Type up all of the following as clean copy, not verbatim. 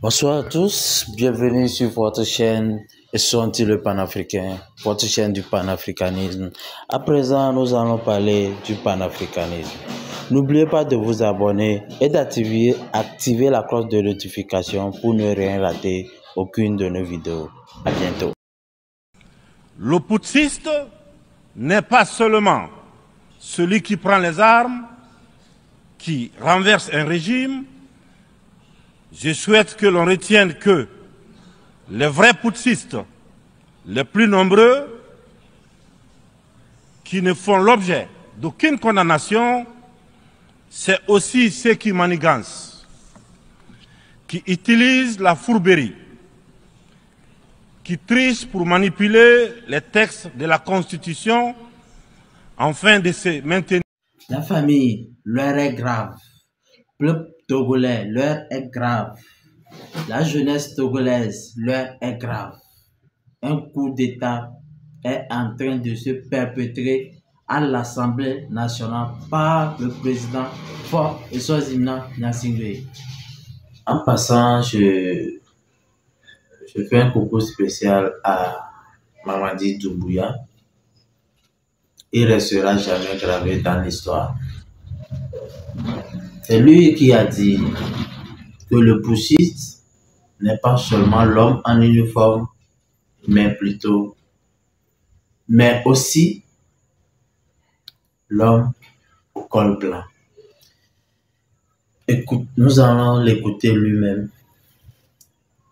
Bonsoir à tous, bienvenue sur votre chaîne Sont-ils le panafricain, votre chaîne du panafricanisme. À présent, nous allons parler du panafricanisme. N'oubliez pas de vous abonner et d'activer la cloche de notification pour ne rien rater aucune de nos vidéos. À bientôt. Le putschiste n'est pas seulement celui qui prend les armes, qui renverse un régime. Je souhaite que l'on retienne que les vrais putschistes, les plus nombreux, qui ne font l'objet d'aucune condamnation, c'est aussi ceux qui manigancent, qui utilisent la fourberie, qui trichent pour manipuler les textes de la Constitution afin de se maintenir. La famille, l'heure est grave. Peuple togolais, l'heure est grave. La jeunesse togolaise, l'heure est grave. Un coup d'État est en train de se perpétrer à l'Assemblée nationale par le président Faure Eswazina Gnassingbé. En passant, je fais un coucou spécial à Mamadi Doumbouya. Il restera jamais gravé dans l'histoire. C'est lui qui a dit que le putschiste n'est pas seulement l'homme en uniforme, mais aussi l'homme au col blanc. Écoute, nous allons l'écouter lui-même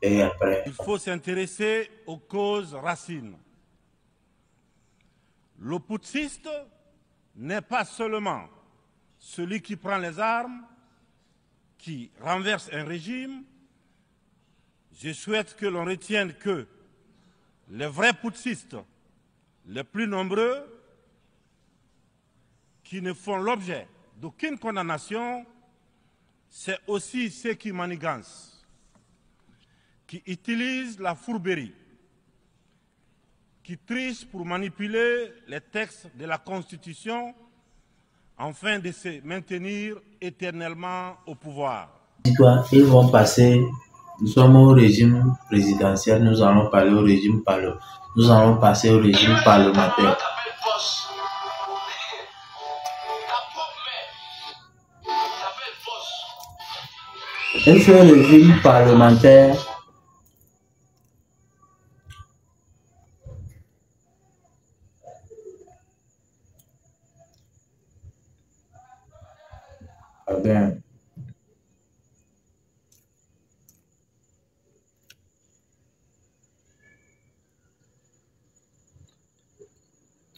et après. Il faut s'intéresser aux causes racines. Le putschiste n'est pas seulement celui qui prend les armes, qui renverse un régime. Je souhaite que l'on retienne que les vrais putschistes, les plus nombreux, qui ne font l'objet d'aucune condamnation, c'est aussi ceux qui manigancent, qui utilisent la fourberie, qui trichent pour manipuler les textes de la Constitution afin de se maintenir éternellement au pouvoir. Ils vont passer, nous sommes au régime présidentiel, nous allons passer au régime parlementaire. Et ce régime parlementaire bien.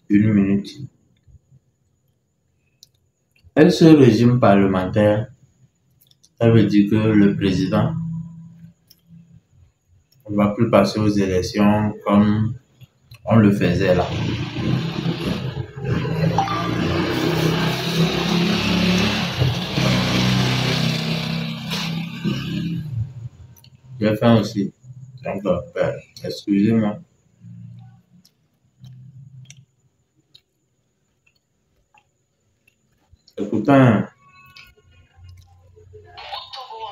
Une minute. Et ce régime parlementaire, ça veut dire que le président ne va plus passer aux élections comme on le faisait là. J'ai faim aussi. Donc, excusez-moi. Écoutez. Un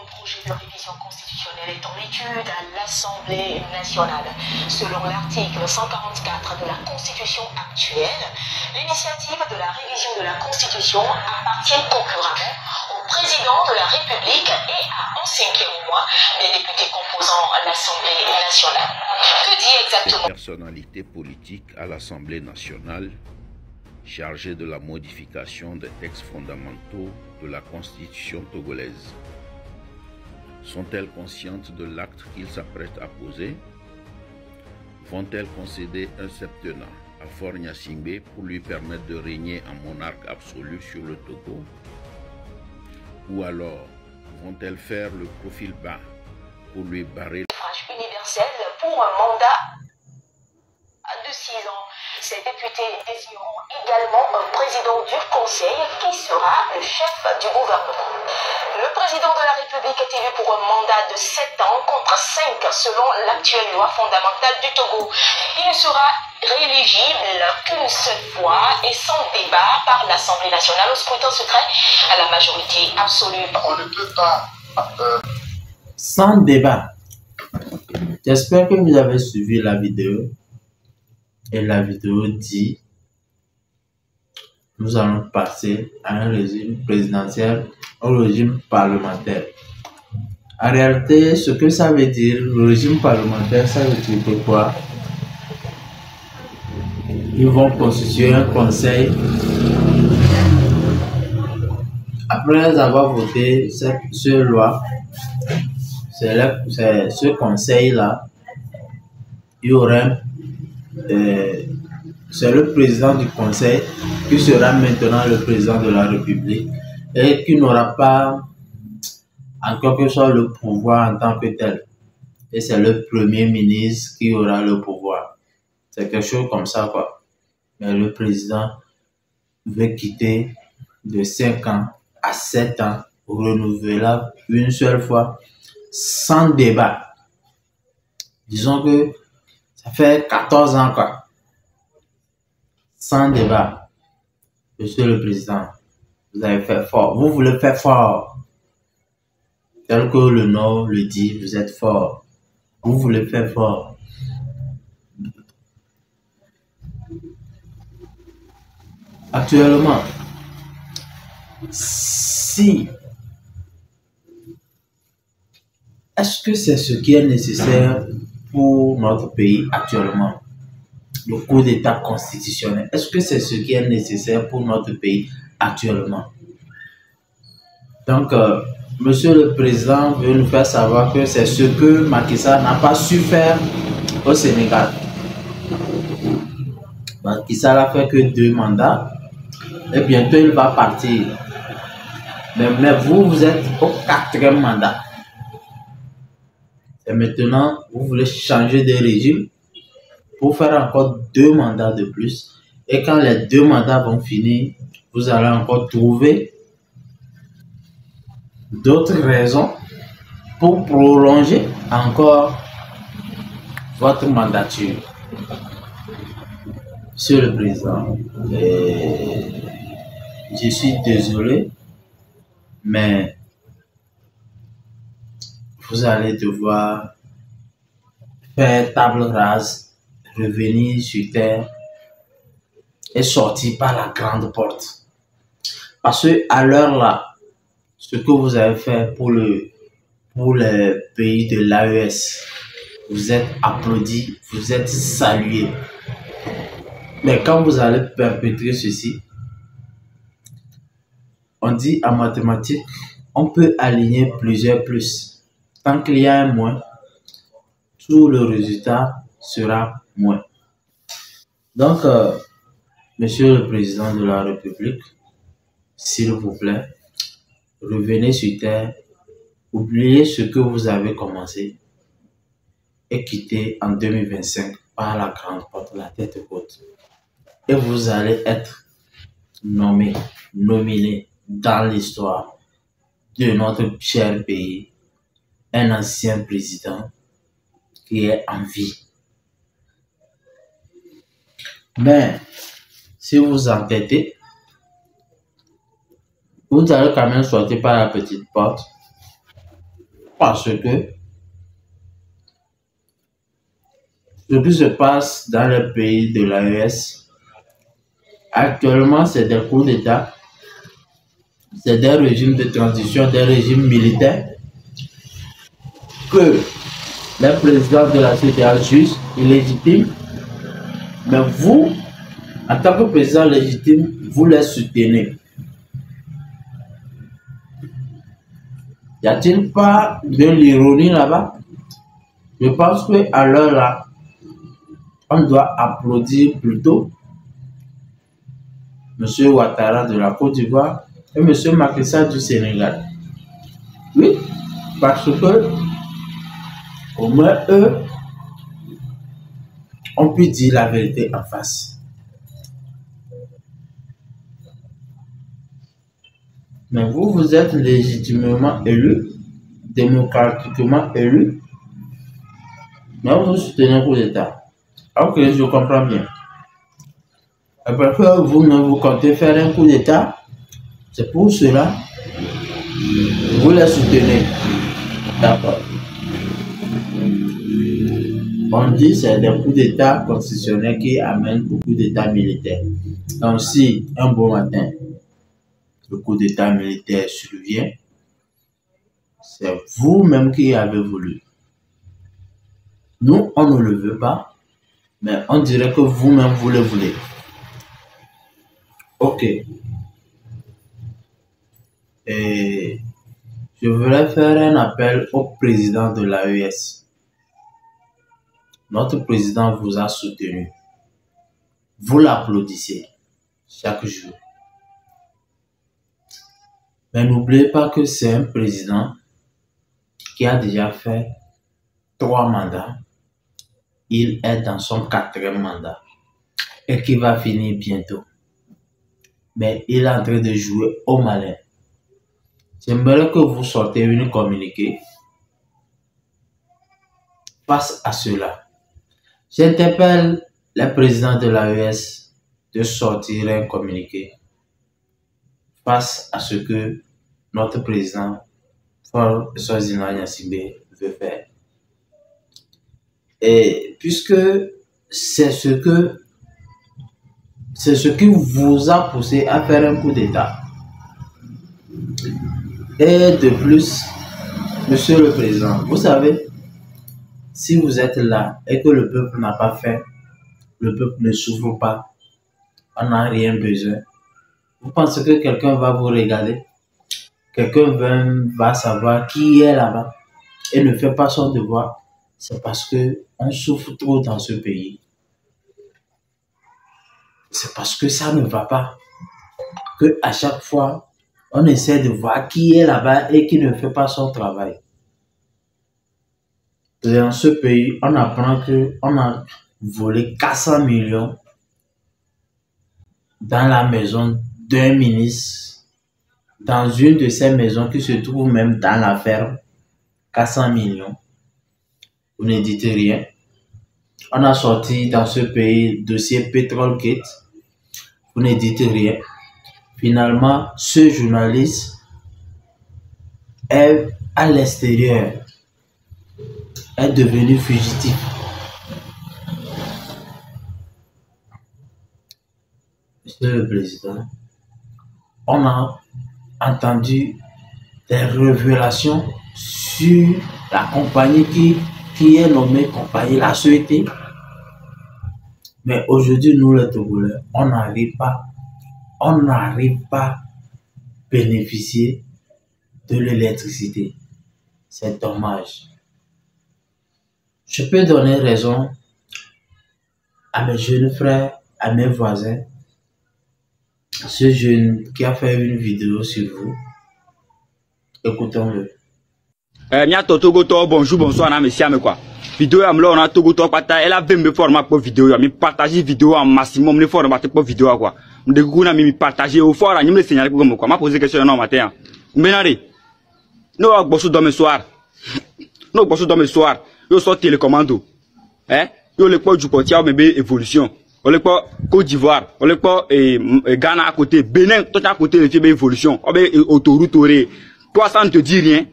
projet de révision constitutionnelle est en étude à l'Assemblée nationale. Selon l'article 144 de la Constitution actuelle, l'initiative de la révision de la Constitution appartient concurremment au président de la République et à en cinquième mois les députés composant l'Assemblée nationale. Que dit exactement cette personnalité politique à l'Assemblée nationale chargée de la modification des textes fondamentaux de la Constitution togolaise? Sont-elles conscientes de l'acte qu'ils s'apprêtent à poser? Vont-elles concéder un septennat à Faure Gnassingbé pour lui permettre de régner en monarque absolu sur le Togo? Ou alors vont-elles faire le profil bas pour lui barrer le suffrage universel pour un mandat de 6 ans? Ces députés désigneront également un président du Conseil qui sera le chef du gouvernement. Le président de la République est élu pour un mandat de 7 ans contre 5 selon l'actuelle loi fondamentale du Togo. Il ne sera rééligible qu'une seule fois et sans débat par l'Assemblée nationale au scrutin secret à la majorité absolue. On ne peut pas sans débat. J'espère que vous avez suivi la vidéo. Et la vidéo dit, nous allons passer à un régime présidentiel au régime parlementaire. En réalité, ce que ça veut dire, le régime parlementaire, ça veut dire que quoi? Ils vont constituer un conseil. Après avoir voté cette loi, c'est ce conseil-là, il y aura c'est le président du conseil qui sera maintenant le président de la République et qui n'aura pas en quelque sorte le pouvoir en tant que tel. Et c'est le premier ministre qui aura le pouvoir. C'est quelque chose comme ça, quoi. Mais le président veut quitter de 5 ans à 7 ans, renouvelable une seule fois, sans débat. Disons que ça fait 14 ans, quoi. Sans débat. Monsieur le Président, vous avez fait fort. Vous voulez faire fort. Tel que le nom le dit, vous êtes fort. Vous voulez faire fort. Actuellement, est-ce que c'est ce qui est nécessaire pour notre pays actuellement? Le coup d'État constitutionnel, est-ce que c'est ce qui est nécessaire pour notre pays actuellement? Donc, Monsieur le Président veut nous faire savoir que c'est ce que Macky Sall n'a pas su faire au Sénégal. Macky Sall a fait que 2 mandats et bientôt il va partir. Mais vous êtes au 4e mandat. Et maintenant, vous voulez changer de régime pour faire encore 2 mandats de plus. Et quand les 2 mandats vont finir, vous allez encore trouver d'autres raisons pour prolonger encore votre mandature. Monsieur le Président, je suis désolé, mais vous allez devoir faire table rase, revenir sur terre et sortir par la grande porte. Parce que à l'heure là, ce que vous avez fait pour les pays de l'AES, vous êtes applaudis, vous êtes salués. Mais quand vous allez perpétrer ceci, on dit en mathématiques, on peut aligner plusieurs plus. Tant qu'il y a un moins, tout le résultat sera moins. Donc, Monsieur le Président de la République, s'il vous plaît, revenez sur terre, oubliez ce que vous avez commencé et quittez en 2025 par la grande porte, la tête haute. Et vous allez être nominé dans l'histoire de notre cher pays, un ancien président qui est en vie. Mais si vous entêtez, vous allez quand même sortir par la petite porte parce que ce qui se passe dans les pays de l'AES, actuellement, c'est des coups d'État, c'est des régimes de transition, des régimes militaires que les présidents de la CEDEAO jugent illégitimes, mais vous, en tant que président légitime, vous les soutenez. Y a-t-il pas de l'ironie là-bas? Je pense qu'à l'heure là, on doit applaudir plutôt M. Ouattara de la Côte d'Ivoire et M. Macky Sall du Sénégal. Oui, parce que au moins eux ont pu dire la vérité en face. Mais vous, vous êtes légitimement élu, démocratiquement élu, mais vous soutenez un coup d'État. Ok, je comprends bien. Et parce que vous ne vous comptez faire un coup d'État, c'est pour cela que vous les soutenez. D'accord. On dit que c'est des coups d'État constitutionnels qui amènent beaucoup d'États militaires. Donc si un beau matin, le coup d'État militaire survient, c'est vous-même qui avez voulu. Nous, on ne le veut pas, mais on dirait que vous-même vous le voulez. Ok. Et je voulais faire un appel au président de l'AES. Notre président vous a soutenu. Vous l'applaudissez chaque jour. Mais n'oubliez pas que c'est un président qui a déjà fait 3 mandats. Il est dans son 4e mandat et qui va finir bientôt. Mais il est en train de jouer au malin. J'aimerais que vous sortez une communiqué face à cela. J'interpelle les présidents de l'AES de sortir un communiqué face à ce que notre président Faure Eswazina Gnassingbé veut faire. Et puisque c'est ce qui vous a poussé à faire un coup d'État. Et de plus, Monsieur le Président, vous savez, si vous êtes là et que le peuple n'a pas fait, le peuple ne souffre pas, on n'a rien besoin. Vous pensez que quelqu'un va vous regarder? Quelqu'un va savoir qui est là-bas et ne fait pas son devoir? C'est parce que on souffre trop dans ce pays. C'est parce que ça ne va pas que à chaque fois, on essaie de voir qui est là-bas et qui ne fait pas son travail. Dans ce pays, on apprend qu'on a volé 400 millions dans la maison d'un ministre, dans une de ces maisons qui se trouve même dans la ferme. 400 millions. Vous ne dites rien. On a sorti dans ce pays dossier Petrolgate. Vous ne dites rien. Finalement, ce journaliste est à l'extérieur, est devenu fugitif. Monsieur le Président, on a entendu des révélations sur la compagnie qui est nommée compagnie La Sûreté. Mais aujourd'hui, nous les Togolais, on n'arrive pas à bénéficier de l'électricité. C'est dommage. Je peux donner raison à mes jeunes frères, à mes voisins. Ce jeune qui a fait une vidéo sur vous, écoutons-le. Mia Togo bonjour, bonsoir, monsieur, quoi. Vidéo à on a Togo pata, elle a 20 format pour vidéo, mi partager vidéo en maximum, les formats pour vidéo, quoi. De goût, mi partager au fort, ni me signaler pour quoi. M'a posé question non matin. Benari. No, bossou dans le soir. No, bossou dans le soir. Yo sort télécommando. Yo le pot du portier, mais évolution. On le pas Côte d'Ivoire, on le pas Ghana à côté, Bénin tout à côté de fibre évolution, on be autoroute toi ça ne te dit rien,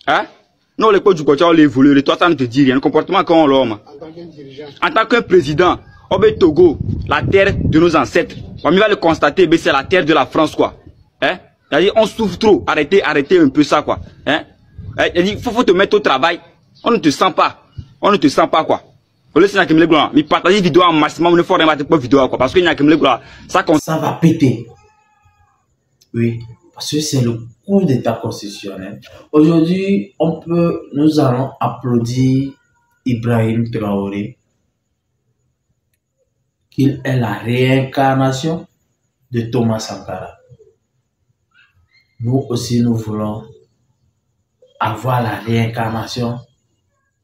hein? Non le pas du côté on l'évolue, toi ça ne te dit rien, le comportement qu'on l'homme. En tant qu'un président, on be Togo, la terre de nos ancêtres, on va le constater, c'est la terre de la France quoi, hein? C'est-à-dire on souffre trop, arrêtez un peu ça quoi, hein? Il faut te mettre au travail, on ne te sent pas quoi. Mais partager vidéo en maximum, ne faut rien pas vidéo quoi, parce que ça va péter. Oui, parce que c'est le coup d'État constitutionnel. Aujourd'hui, nous allons applaudir Ibrahim Traoré, qu'il est la réincarnation de Thomas Sankara. Nous aussi, nous voulons avoir la réincarnation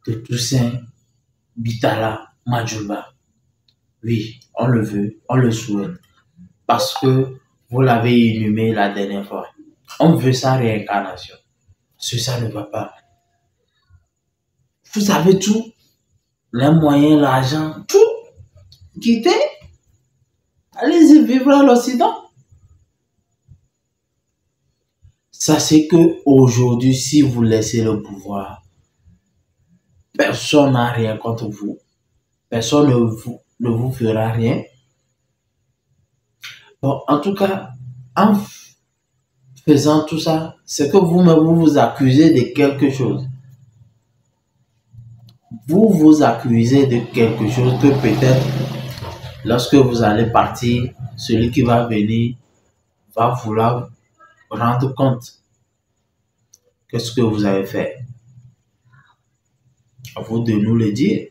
de Toussaint Bitala Majumba. Oui, on le veut, on le souhaite. Parce que vous l'avez inhumé la dernière fois. On veut sa réincarnation. Parce que ça ne va pas. Vous avez tout. Les moyens, l'argent, tout. Quittez. Allez-y vivre à l'Occident. Sachez que aujourd'hui, si vous laissez le pouvoir, personne n'a rien contre vous. Personne ne vous fera rien. Bon, en tout cas, en faisant tout ça, c'est que vous-même vous accusez de quelque chose. Vous vous accusez de quelque chose que peut-être lorsque vous allez partir, celui qui va venir va vouloir rendre compte. Qu'est-ce que vous avez fait? À vous de nous le dire.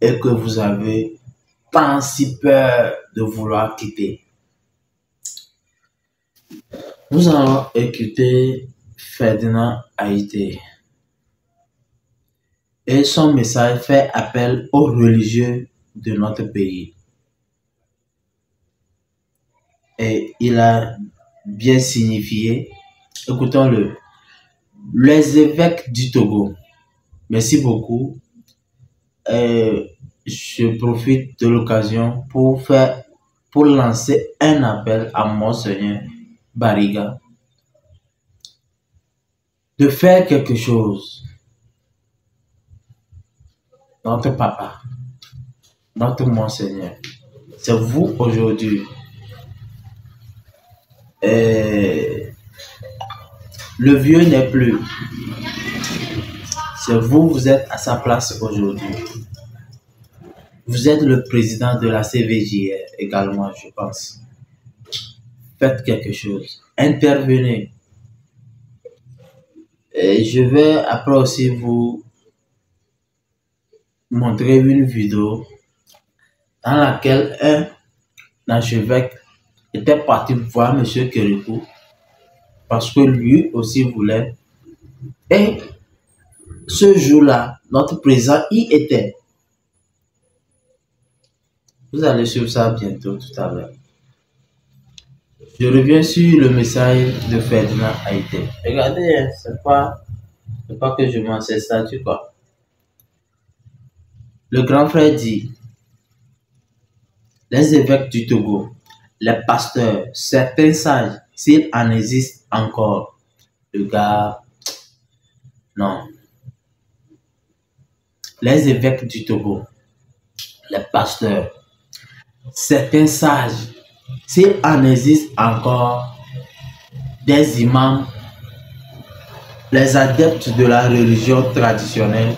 Et que vous avez tant si peur de vouloir quitter. Nous allons écouter Ferdinand Haïté. Et son message fait appel aux religieux de notre pays. Et il a bien signifié, écoutons-le, les évêques du Togo. Merci beaucoup. Je profite de l'occasion pour lancer un appel à Monseigneur Bariga de faire quelque chose. Notre papa, notre Monseigneur, c'est vous aujourd'hui. Le vieux n'est plus. C'est vous, vous êtes à sa place aujourd'hui. Vous êtes le président de la CVJR également, je pense. Faites quelque chose. Intervenez. Et je vais après aussi vous montrer une vidéo dans laquelle un archevêque était parti voir M. Kérékou parce que lui aussi voulait. Et ce jour-là, notre président y était. Vous allez suivre ça bientôt, tout à l'heure. Je reviens sur le message de Ferdinand Haïté. Regardez, c'est pas que je m'en sais statut, quoi. Le grand frère dit, les évêques du Togo, les pasteurs, certains sages, s'il en existe encore, le gars, non. Les évêques du Togo, les pasteurs, certains sages, s'il en existe encore, des imams, les adeptes de la religion traditionnelle,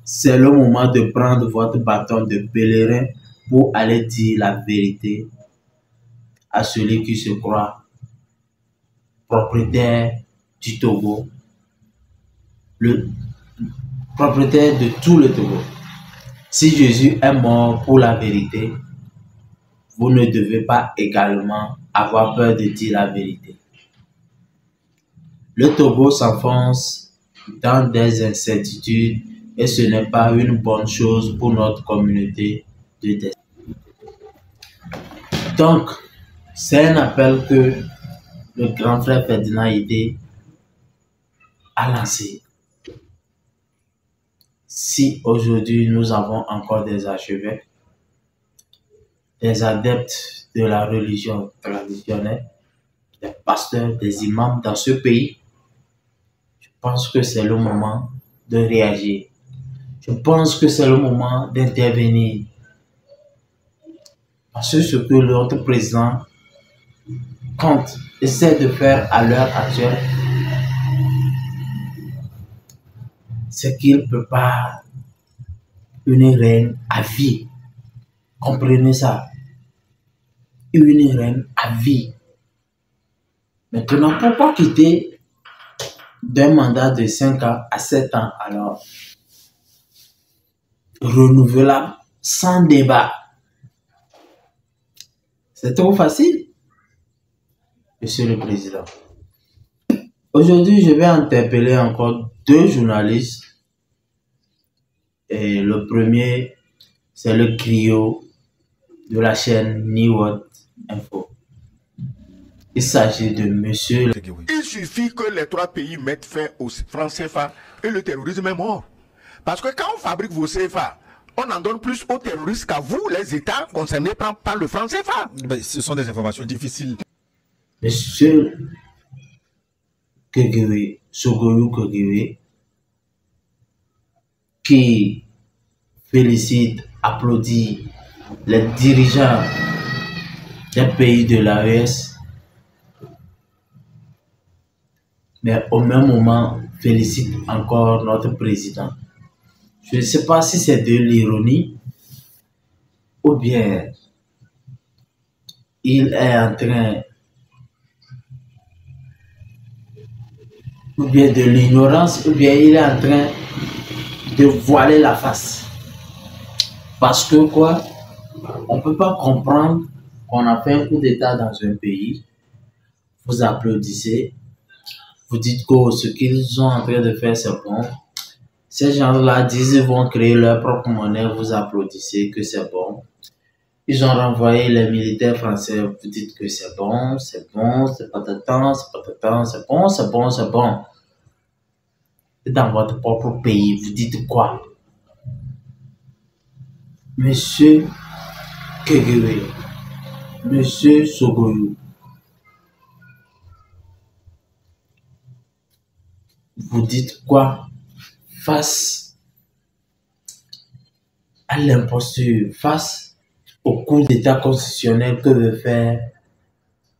c'est le moment de prendre votre bâton de pèlerin pour aller dire la vérité à celui qui se croit propriétaire du Togo, le propriétaire de tout le Togo. Si Jésus est mort pour la vérité, vous ne devez pas également avoir peur de dire la vérité. Le Togo s'enfonce dans des incertitudes et ce n'est pas une bonne chose pour notre communauté de destin. Donc, c'est un appel que le grand frère Ferdinand Haïté a lancé. Si aujourd'hui nous avons encore des archevêques, des adeptes de la religion traditionnelle, des pasteurs, des imams dans ce pays, je pense que c'est le moment de réagir. Je pense que c'est le moment d'intervenir. Parce que ce que notre président essaie de faire à l'heure actuelle, c'est qu'il ne peut pas une reine à vie. Comprenez ça. Une reine à vie. Maintenant, pourquoi quitter d'un mandat de 5 ans à 7 ans alors? Renouvelable, sans débat. C'est trop facile, Monsieur le Président. Aujourd'hui, je vais interpeller encore 2 journalistes. Et le premier, c'est le griot de la chaîne Niwot Info. Il s'agit de monsieur... Il suffit que les 3 pays mettent fin au franc CFA et le terrorisme est mort. Parce que quand on fabrique vos CFA, on en donne plus aux terroristes qu'à vous, les États concernés par le franc CFA. Ce sont des informations difficiles. Monsieur Kegere, Sogoyou Kegere, qui félicite, applaudit les dirigeants d'un pays de l'AES, mais au même moment félicite encore notre président. Je ne sais pas si c'est de l'ironie ou bien il est en train, ou bien de l'ignorance, ou bien il est en train de voiler la face. Parce que quoi, on ne peut pas comprendre qu'on a fait un coup d'État dans un pays, vous applaudissez, vous dites que ce qu'ils sont en train de faire c'est bon. Ces gens-là disent qu'ils vont créer leur propre monnaie, vous applaudissez que c'est bon. Ils ont renvoyé les militaires français, vous dites que c'est bon, c'est bon, c'est pas de temps, c'est pas de temps, c'est bon, c'est bon, c'est bon. Et dans votre propre pays, vous dites quoi? Monsieur Kegere, Monsieur Sogoyou, vous dites quoi face à l'imposture, face au coup d'État constitutionnel que veut faire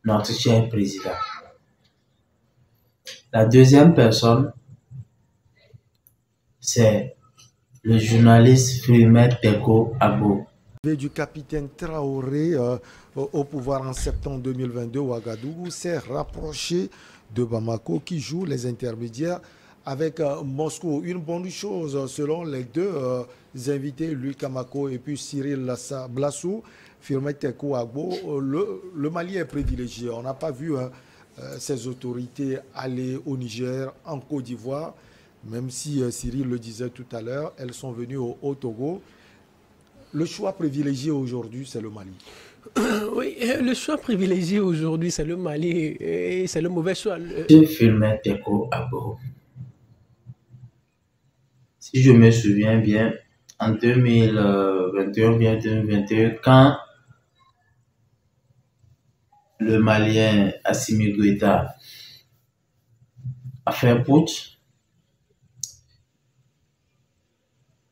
notre cher président? La deuxième personne, c'est le journaliste Firmin Teko Abo. Du capitaine Traoré au pouvoir en septembre 2022, Ouagadougou s'est rapproché de Bamako qui joue les intermédiaires avec Moscou. Une bonne chose selon les deux invités, Louis Kamako et puis Cyril Blassou, Firmin Teko Abo. Le Mali est privilégié. On n'a pas vu ces autorités aller au Niger, en Côte d'Ivoire, même si Cyril le disait tout à l'heure, elles sont venues au Togo. Le choix privilégié aujourd'hui, c'est le Mali. Oui, le choix privilégié aujourd'hui, c'est le Mali et c'est le mauvais choix. Je filmais Teko Abo. Si je me souviens bien, en 2021, bien 2021, quand le Malien Assimi Goïta a fait un putsch,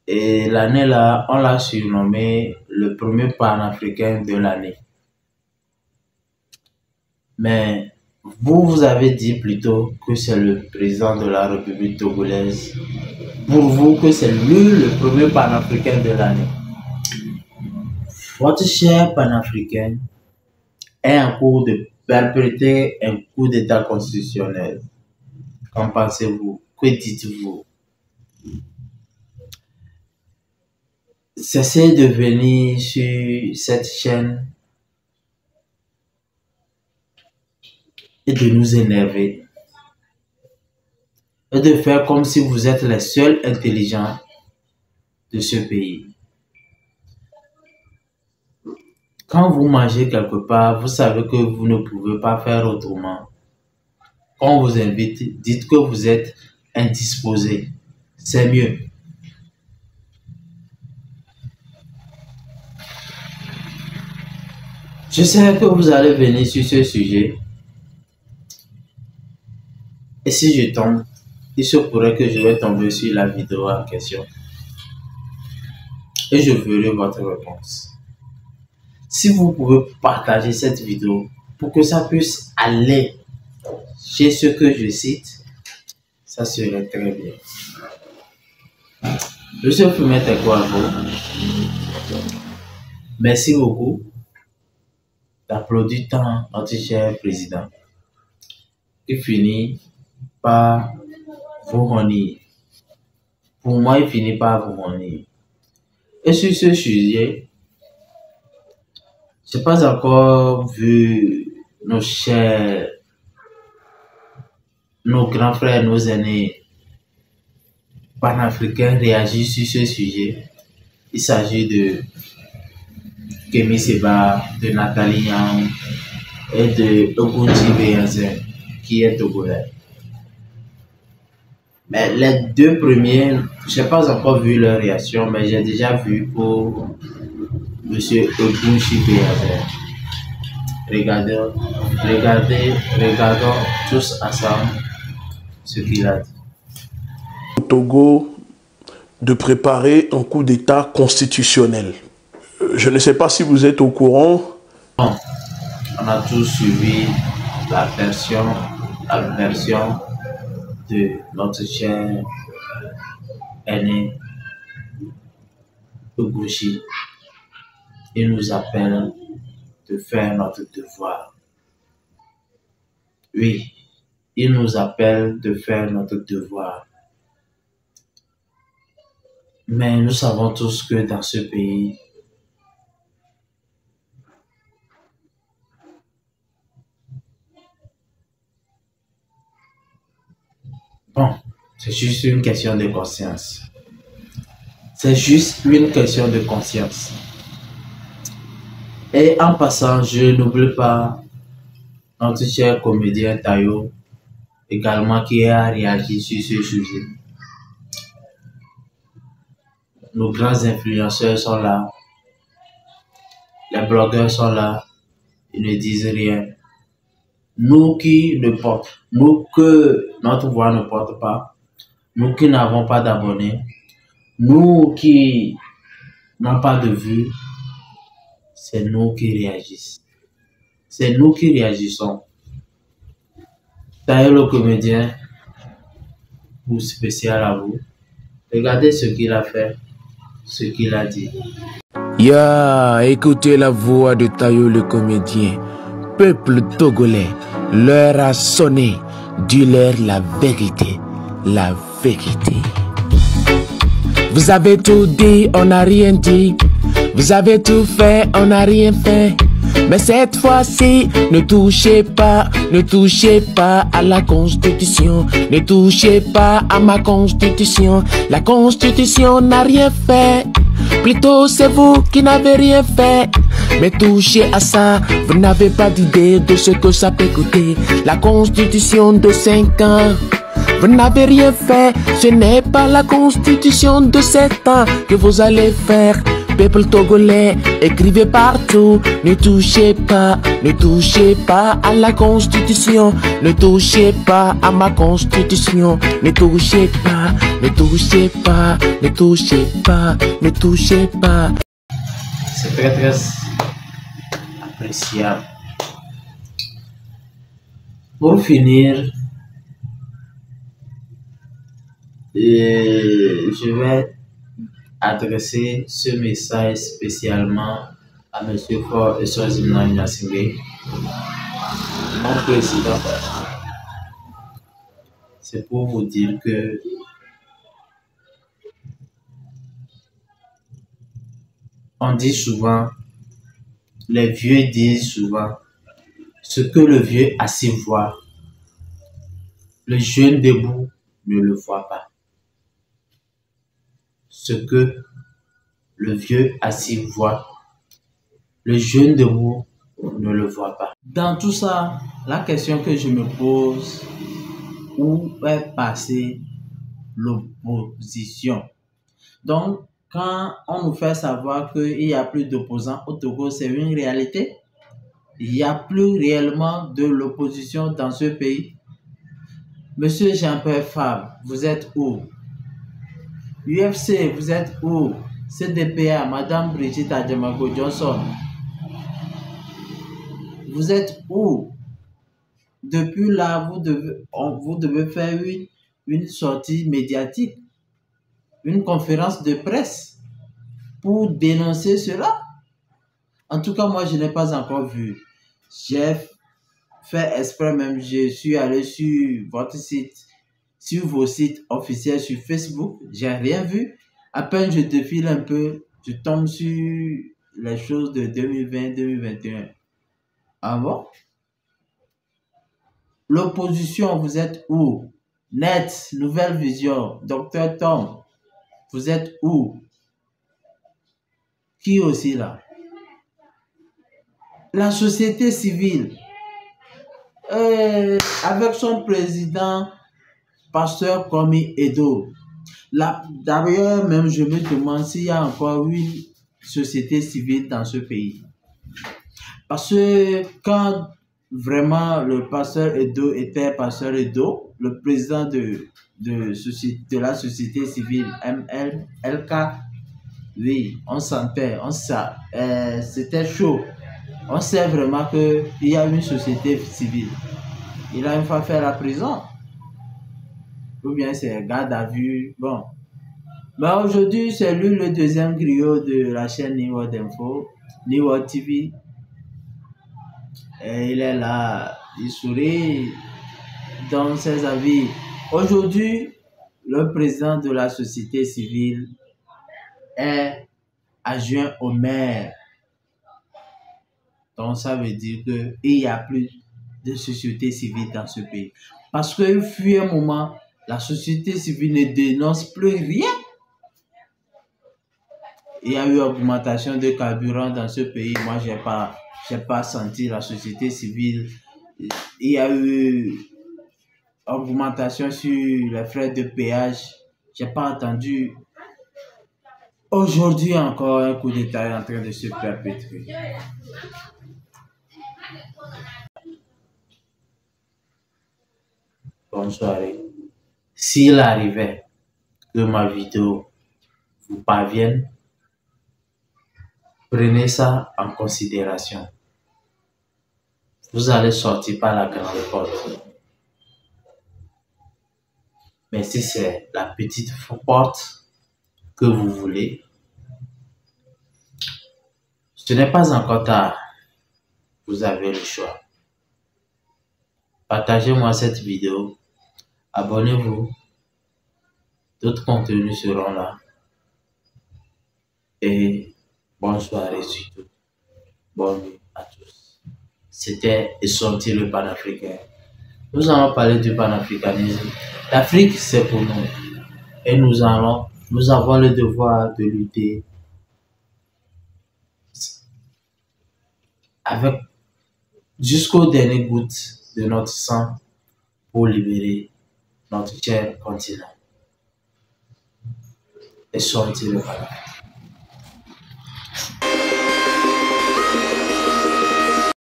et l'année là, on l'a surnommé le premier panafricain de l'année. Mais vous avez dit plutôt que c'est le président de la République togolaise. Pour vous, que c'est lui le premier panafricain de l'année. Votre cher panafricain est en cours de perpétrer un coup d'État constitutionnel. Qu'en pensez-vous? Que dites-vous? Cessez de venir sur cette chaîne et de nous énerver et de faire comme si vous êtes les seuls intelligents de ce pays. Quand vous mangez quelque part, vous savez que vous ne pouvez pas faire autrement. Quand on vous invite, dites que vous êtes indisposé. C'est mieux. Je sais que vous allez venir sur ce sujet. Et si je tombe, il se pourrait que je vais tomber sur la vidéo en question. Et je verrai votre réponse. Si vous pouvez partager cette vidéo pour que ça puisse aller chez ceux que je cite, ça serait très bien. Je suis Firmin Teko Abo. Merci beaucoup d'applaudir tant notre cher président qui finit par vous renier. Pour moi, il finit par vous renier. Et sur ce sujet, je n'ai pas encore vu nos chers, nos grands frères, nos aînés panafricains réagir sur ce sujet. Il s'agit de Kémy Séba, de Nathalie Yang et de Ogunji Beyazen, qui est togolais. Mais les deux premiers, je n'ai pas encore vu leur réaction, mais j'ai déjà vu pour M. Ogunji Beyazen. Regardons tous ensemble ce qu'il a dit. Au Togo, de préparer un coup d'État constitutionnel. Je ne sais pas si vous êtes au courant. On a tous suivi la version de notre cher aîné Ougouchi. Il nous appelle de faire notre devoir. Oui, il nous appelle de faire notre devoir. Mais nous savons tous que dans ce pays, bon, c'est juste une question de conscience. C'est juste une question de conscience. Et en passant, je n'oublie pas notre cher comédien Tayo, également qui a réagi sur ce sujet. Nos grands influenceurs sont là, les blogueurs sont là, ils ne disent rien. Nous qui ne portons, nous que notre voix ne porte pas, nous qui n'avons pas d'abonnés, nous qui n'avons pas de vues, c'est nous qui réagissons. C'est nous qui réagissons. Tayo le comédien, ou spécial à vous, regardez ce qu'il a fait, ce qu'il a dit. Écoutez la voix de Tayo le comédien. Peuple togolais, l'heure a sonné. Dis-leur la vérité, la vérité. Vous avez tout dit, on n'a rien dit. Vous avez tout fait, on n'a rien fait. Mais cette fois-ci, ne touchez pas à la Constitution. Ne touchez pas à ma Constitution. La Constitution n'a rien fait. Plutôt c'est vous qui n'avez rien fait. Mais touchez à ça, vous n'avez pas d'idée de ce que ça peut coûter. La Constitution de 5 ans, vous n'avez rien fait. Ce n'est pas la Constitution de 7 ans que vous allez faire. Peuple togolais, écrivez partout. Ne touchez pas à la Constitution. Ne touchez pas à ma Constitution. Ne touchez pas, ne touchez pas, ne touchez pas, ne touchez pas. C'est très très appréciable. Pour finir, je vais adresser ce message spécialement à M. Faure Eswazimana Gnassingbé, mon président. C'est pour vous dire que on dit souvent, les vieux disent souvent, ce que le vieux assis voit, le jeune debout ne le voit pas. Ce que le vieux assis voit, le jeune debout ne le voit pas. Dans tout ça, la question que je me pose, où est passée l'opposition? Donc, quand on nous fait savoir qu'il n'y a plus d'opposants au Togo, c'est une réalité. Il n'y a plus réellement de l'opposition dans ce pays. Monsieur Jean-Pierre Fabre, vous êtes où? UFC, vous êtes où? CDPA, Madame Brigitte Adjamago Johnson, vous êtes où? Depuis là, vous devez faire une sortie médiatique, une conférence de presse pour dénoncer cela. En tout cas, moi, je n'ai pas encore vu. J'ai fait exprès même, je suis allé sur votre site, sur vos sites officiels sur Facebook, j'ai rien vu. À peine je défile un peu, je tombe sur les choses de 2020-2021. Ah bon? L'opposition, vous êtes où? Net, Nouvelle Vision, Dr Tom, vous êtes où? Qui aussi là? La société civile, avec son président, Pasteur Komi Edo. D'ailleurs, même je me demande s'il y a encore une société civile dans ce pays. Parce que quand vraiment le pasteur Edo était pasteur Edo, le président de de la société civile, MLK. Oui, on sentait, c'était chaud. On sait vraiment qu'il y a une société civile. Il a une fois fait la prison. Ou bien c'est garde à vue. Bon. Mais aujourd'hui, c'est lui le deuxième griot de la chaîne Niwo d'Info, Niwo TV. Et il est là, il sourit dans ses avis. Aujourd'hui, le président de la société civile est adjoint au maire. Donc ça veut dire qu'il n'y a plus de société civile dans ce pays. Parce qu'il fut un moment, la société civile ne dénonce plus rien. Il y a eu augmentation de carburant dans ce pays. Moi, j'ai pas senti la société civile. Il y a eu augmentation sur les frais de péage. J'ai pas entendu. Aujourd'hui encore, un coup d'État est en train de se perpétrer. Bonne soirée. S'il arrivait que ma vidéo vous parvienne, prenez ça en considération. Vous allez sortir par la grande porte. Mais si c'est la petite porte que vous voulez, ce n'est pas encore tard. Vous avez le choix. Partagez-moi cette vidéo. Abonnez-vous. D'autres contenus seront là. Et bonne soirée surtout. Bonne nuit à tous. C'était Sorti le panafricain. Nous allons parler du panafricanisme. L'Afrique, c'est pour nous. Et nous avons le devoir de lutter avec jusqu'aux dernières gouttes de notre sang pour libérer notre cher continent. Et sortir le panafricain.